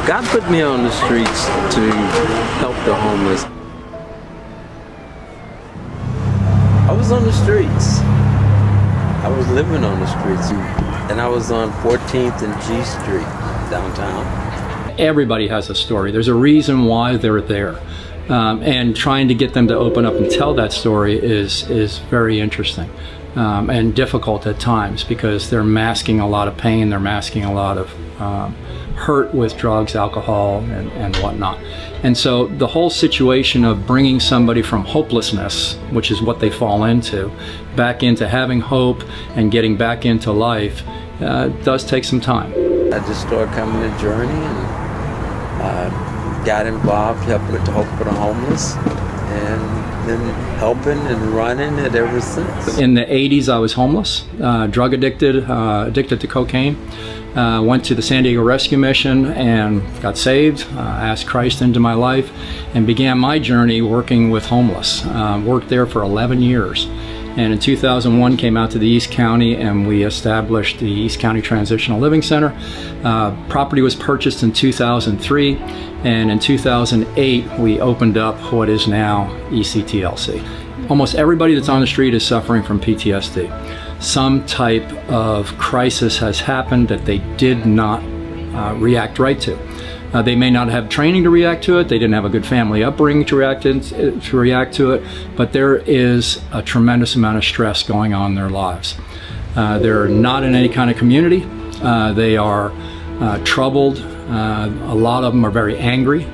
God put me on the streets to help the homeless. I was on the streets. I was living on the streets. And I was on 14th and G Street, downtown. Everybody has a story. There's a reason why they're there. And trying to get them to open up and tell that story is very interesting. And difficult at times because they're masking a lot of pain, they're masking a lot of hurt with drugs, alcohol, and whatnot. And so the whole situation of bringing somebody from hopelessness, which is what they fall into, back into having hope and getting back into life does take some time. I just started coming to Journey and got involved helping with the Hope for the Homeless, and then helping and running it ever since. In the 80s, I was homeless, drug addicted, addicted to cocaine. Went to the San Diego Rescue Mission and got saved, asked Christ into my life, and began my journey working with homeless. Worked there for 11 years. And in 2001 came out to the East County and we established the East County Transitional Living Center. Property was purchased in 2003, and in 2008 we opened up what is now ECTLC. Almost everybody that's on the street is suffering from PTSD. Some type of crisis has happened that they did not react right to. They may not have training to react to it, they didn't have a good family upbringing to react to it, but there is a tremendous amount of stress going on in their lives. They're not in any kind of community, they are troubled, a lot of them are very angry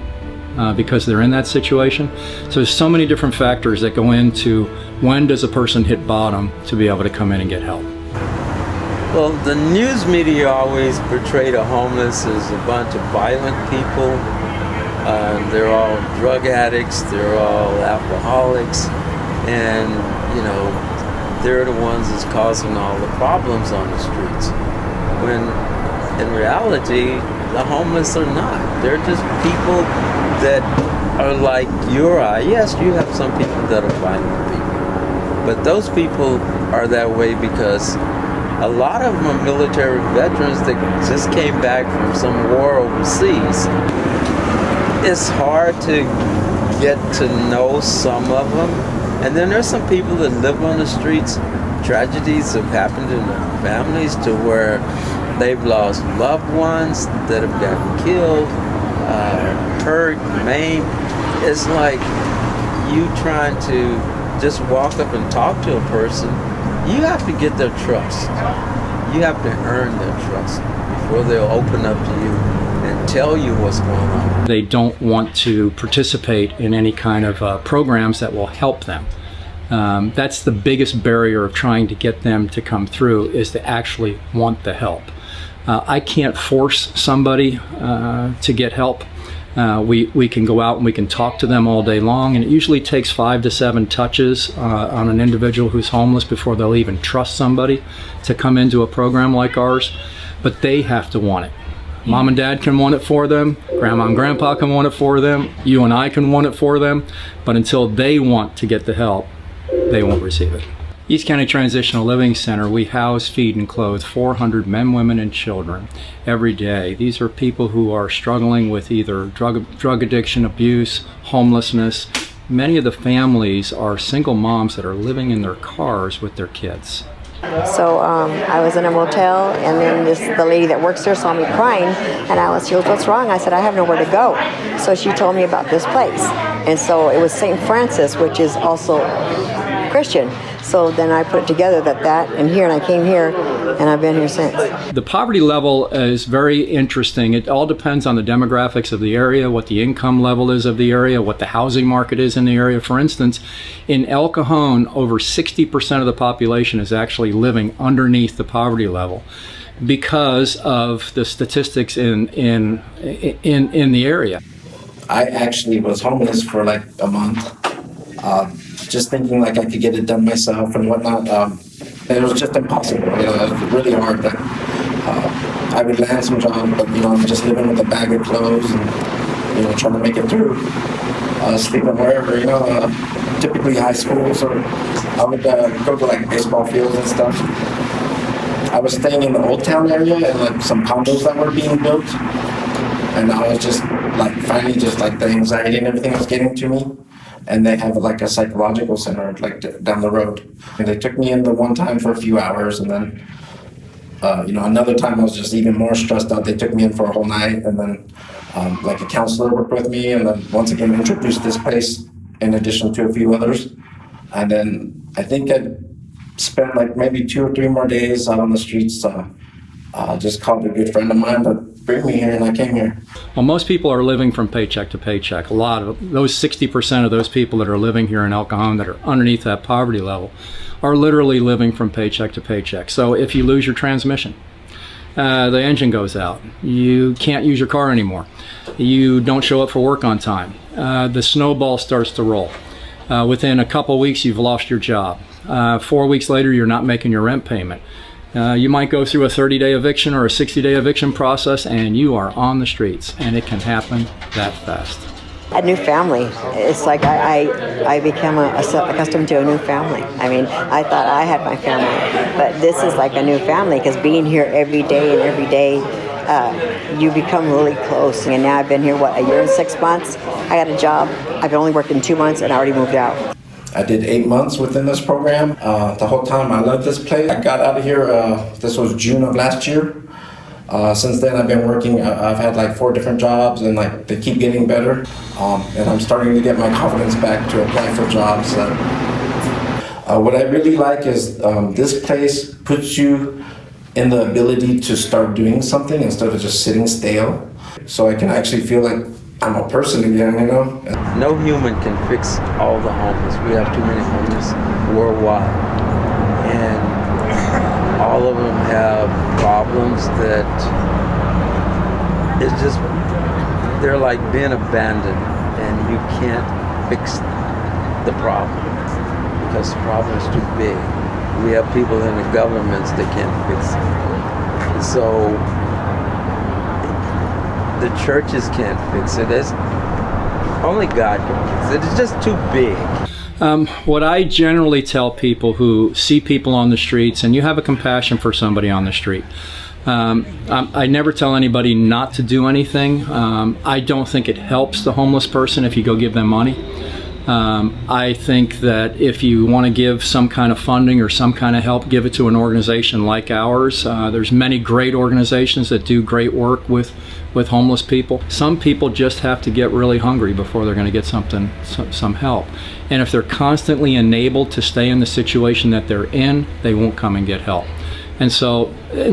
because they're in that situation. So there's so many different factors that go into when does a person hit bottom to be able to come in and get help. Well, the news media always portray the homeless as a bunch of violent people. They're all drug addicts, they're all alcoholics, and you know, they're the ones that's causing all the problems on the streets. When in reality, the homeless are not. They're just people that are like you or I. Yes, you have some people that are violent people, but those people are that way because a lot of them are military veterans that just came back from some war overseas. It's hard to get to know some of them. And then there's some people that live on the streets. Tragedies have happened in their families to where they've lost loved ones that have gotten killed, hurt, maimed. It's like you trying to just walk up and talk to a person. You have to get their trust. You have to earn their trust before they'll open up to you and tell you what's going on. They don't want to participate in any kind of programs that will help them. That's the biggest barrier of trying to get them to come through, is to actually want the help. I can't force somebody to get help. We can go out and we can talk to them all day long, and it usually takes 5 to 7 touches on an individual who's homeless before they'll even trust somebody to come into a program like ours. But they have to want it. Mom and dad can want it for them, grandma and grandpa can want it for them, you and I can want it for them, but until they want to get the help, they won't receive it. East County Transitional Living Center, we house, feed, and clothe 400 men, women, and children every day. These are people who are struggling with either drug addiction, abuse, homelessness. Many of the families are single moms that are living in their cars with their kids. So I was in a motel, and then the lady that works there saw me crying, and she goes, "What's wrong?" I said, "I have nowhere to go." So she told me about this place, and so it was St. Francis, which is also Christian. So then I put it together and I came here, and I've been here since. The poverty level is very interesting. It all depends on the demographics of the area, what the income level is of the area, what the housing market is in the area. For instance, in El Cajon, over 60% of the population is actually living underneath the poverty level because of the statistics in the area. I actually was homeless for like a month. Just thinking like I could get it done myself and whatnot. It was just impossible. You know, it was really hard. I would land some jobs, but I'm just living with a bag of clothes and trying to make it through. Sleeping wherever, typically high schools, or I would go to like baseball fields and stuff. I was staying in the Old Town area and like some condos that were being built. and I was just like finally just like the anxiety and everything was getting to me. And they have like a psychological center like down the road. And they took me in the one time for a few hours, and then another time I was just even more stressed out. They took me in for a whole night, and then like a counselor worked with me, and then once again introduced this place in addition to a few others. And then I think I spent like maybe 2 or 3 more days out on the streets. Just called a good friend of mine to bring me here, and I came here. Well, most people are living from paycheck to paycheck. A lot of those 60% of those people that are living here in El Cajon that are underneath that poverty level are literally living from paycheck to paycheck. So if you lose your transmission, the engine goes out, you can't use your car anymore, you don't show up for work on time, the snowball starts to roll. Within a couple weeks, you've lost your job. 4 weeks later, you're not making your rent payment. You might go through a 30-day eviction or a 60-day eviction process, and you are on the streets, and it can happen that fast. A new family. It's like I became accustomed to a new family. I mean, I thought I had my family, but this is like a new family because being here every day, you become really close. And now I've been here, 1 year and 6 months. I got a job. I've only worked in 2 months, and I already moved out. I did 8 months within this program. The whole time I loved this place. I got out of here, this was June of last year. Since then I've been working, I've had like 4 different jobs, and like they keep getting better. And I'm starting to get my confidence back to apply for jobs. What I really like is this place puts you in the ability to start doing something instead of just sitting stale. So I can actually feel like I'm a person again, you know? No human can fix all the homeless. We have too many homeless worldwide. And all of them have problems that it's just, they're like being abandoned, and you can't fix the problem because the problem is too big. We have people in the governments that can't fix it. So the churches can't fix it. Only God can fix it. It's just too big. What I generally tell people who see people on the streets, and you have a compassion for somebody on the street, I never tell anybody not to do anything. I don't think it helps the homeless person if you go give them money. I think that if you want to give some kind of funding or some kind of help, give it to an organization like ours. There's many great organizations that do great work with homeless people. Some people just have to get really hungry before they're going to get some help. And if they're constantly enabled to stay in the situation that they're in, they won't come and get help. And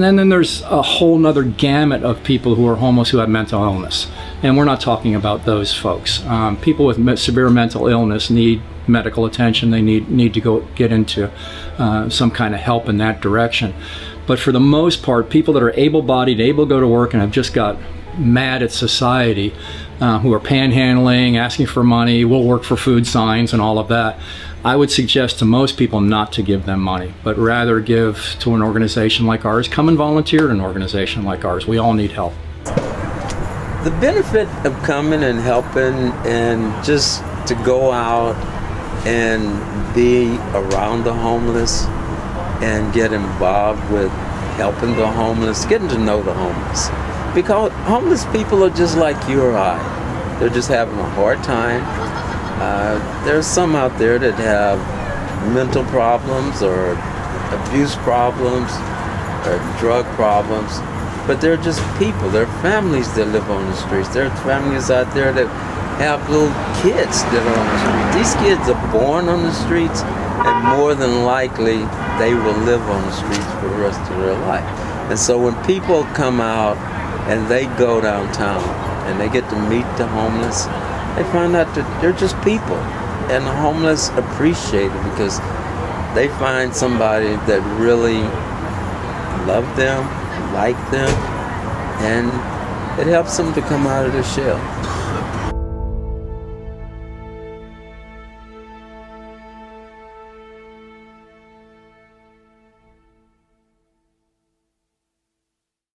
then there's a whole nother gamut of people who are homeless who have mental illness. And we're not talking about those folks. People with severe mental illness need medical attention. They need to go get into some kind of help in that direction. But for the most part, people that are able-bodied, able to go to work, and have just got mad at society, who are panhandling, asking for money, will work for food signs and all of that, I would suggest to most people not to give them money, but rather give to an organization like ours. Come and volunteer at an organization like ours. We all need help. The benefit of coming and helping and just to go out and be around the homeless and get involved with helping the homeless, getting to know the homeless. Because homeless people are just like you or I. They're just having a hard time. There's some out there that have mental problems or abuse problems or drug problems, but they're just people. They're families that live on the streets. There are families out there that have little kids that are on the streets. These kids are born on the streets, and more than likely they will live on the streets for the rest of their life. And so when people come out and they go downtown and they get to meet the homeless, they find out that they're just people. And the homeless appreciate it because they find somebody that really loved them, liked them, and it helps them to come out of their shell.